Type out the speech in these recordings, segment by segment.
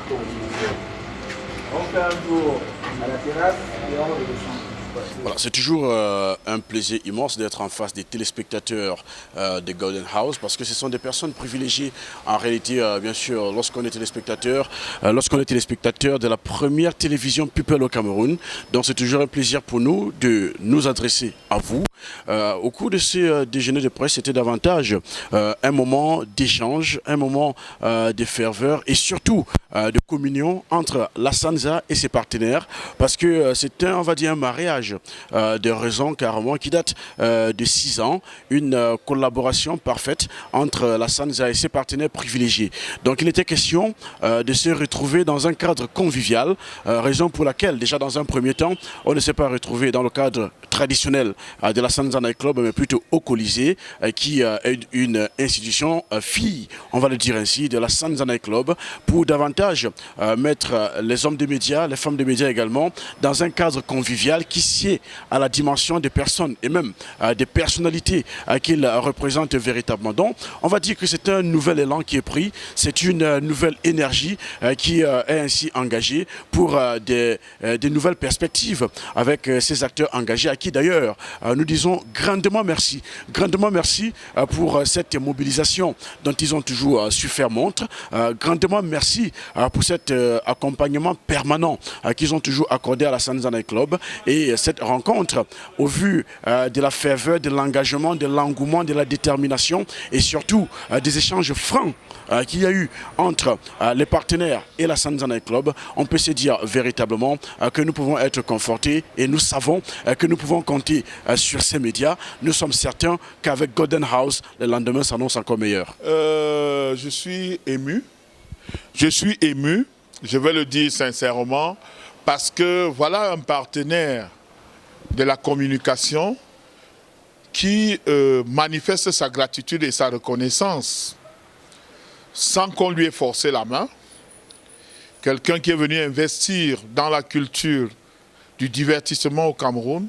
On fait un tour à la terrasse et on redescend. Voilà, c'est toujours un plaisir immense d'être en face des téléspectateurs de Golden House parce que ce sont des personnes privilégiées en réalité, bien sûr, lorsqu'on est téléspectateur de la première télévision People au Cameroun. Donc c'est toujours un plaisir pour nous de nous adresser à vous. Au cours de ces déjeuners de presse, c'était davantage un moment d'échange, un moment de ferveur et surtout de communion entre la Sanza et ses partenaires parce que c'est on va dire, un mariage de raison carrément qui date de 6 ans, une collaboration parfaite entre la Sanza et ses partenaires privilégiés. Donc il était question de se retrouver dans un cadre convivial, raison pour laquelle déjà dans un premier temps, on ne s'est pas retrouvé dans le cadre traditionnel de la Sanza Night Club, mais plutôt au Colisée, qui est une institution fille, on va le dire ainsi, de la Sanza Night Club, pour davantage mettre les hommes des médias, les femmes des médias également, dans un cadre convivial qui sied à la dimension des personnes et même des personnalités qu'ils représentent véritablement. Donc, on va dire que c'est un nouvel élan qui est pris, c'est une nouvelle énergie qui est ainsi engagée pour des nouvelles perspectives avec ces acteurs engagés à qui d'ailleurs nous disons grandement merci pour cette mobilisation dont ils ont toujours su faire montre, grandement merci pour cet accompagnement permanent qu'ils ont toujours accordé à la Sanza Night Club. Et cette rencontre, au vu de la ferveur, de l'engagement, de l'engouement, de la détermination et surtout des échanges francs qu'il y a eu entre les partenaires et la Sanza Night Club, on peut se dire véritablement que nous pouvons être confortés et nous savons que nous pouvons compter sur ces médias. Nous sommes certains qu'avec Golden House, le lendemain s'annonce encore meilleur. Je suis ému. Je vais le dire sincèrement, parce que voilà un partenaire de la communication qui manifeste sa gratitude et sa reconnaissance sans qu'on lui ait forcé la main. Quelqu'un qui est venu investir dans la culture du divertissement au Cameroun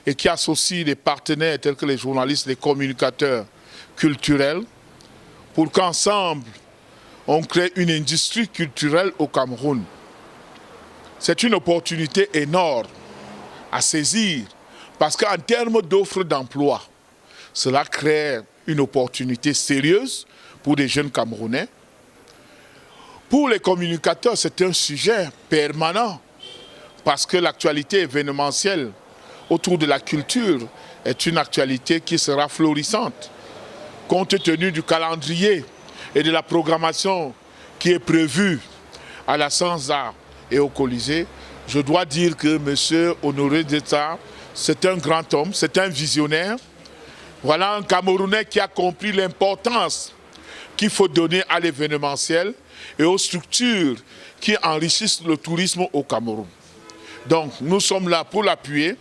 et qui associe des partenaires tels que les journalistes, les communicateurs culturels pour qu'ensemble on crée une industrie culturelle au Cameroun. C'est une opportunité énorme à saisir parce qu'en termes d'offres d'emploi, cela crée une opportunité sérieuse pour des jeunes Camerounais. Pour les communicateurs, c'est un sujet permanent parce que l'actualité événementielle autour de la culture est une actualité qui sera florissante. Compte tenu du calendrier et de la programmation qui est prévue à la Sanza et au Colisée, je dois dire que M. Honoré d'État, c'est un grand homme, c'est un visionnaire. Voilà un Camerounais qui a compris l'importance qu'il faut donner à l'événementiel et aux structures qui enrichissent le tourisme au Cameroun. Donc nous sommes là pour l'appuyer.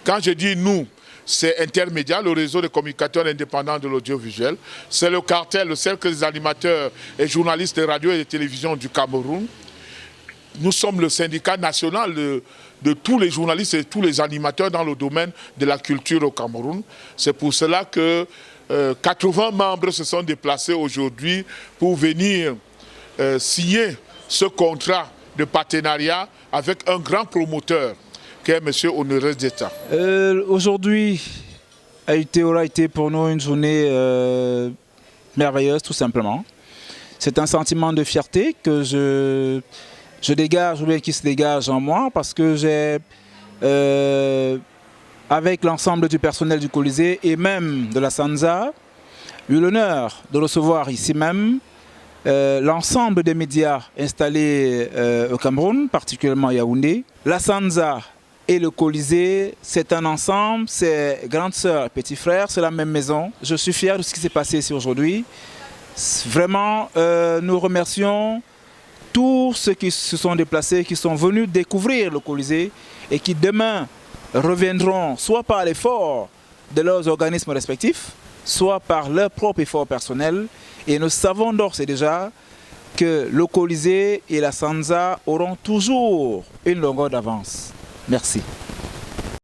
Quand je dis nous, c'est Intermédia, le réseau de communicateurs indépendants de l'audiovisuel. C'est le cartel, le cercle des animateurs et journalistes de radio et de télévision du Cameroun. Nous sommes le syndicat national de tous les journalistes et tous les animateurs dans le domaine de la culture au Cameroun. C'est pour cela que 80 membres se sont déplacés aujourd'hui pour venir signer ce contrat de partenariat avec un grand promoteur qui est M. Honoré d'État. Aujourd'hui aura été pour nous une journée merveilleuse tout simplement. C'est un sentiment de fierté que je dégage, ou bien qui se dégage en moi, parce que j'ai, avec l'ensemble du personnel du Colisée et même de la Sanza, eu l'honneur de recevoir ici même l'ensemble des médias installés au Cameroun, particulièrement à Yaoundé. La Sanza et le Colisée, c'est un ensemble, c'est grande sœur, petit frère, c'est la même maison. Je suis fier de ce qui s'est passé ici aujourd'hui. Vraiment, nous remercions tous ceux qui se sont déplacés, qui sont venus découvrir le Colisée et qui demain reviendront soit par l'effort de leurs organismes respectifs, soit par leur propre effort personnel. Et nous savons d'ores et déjà que le Colisée et la Sanza auront toujours une longueur d'avance. Merci.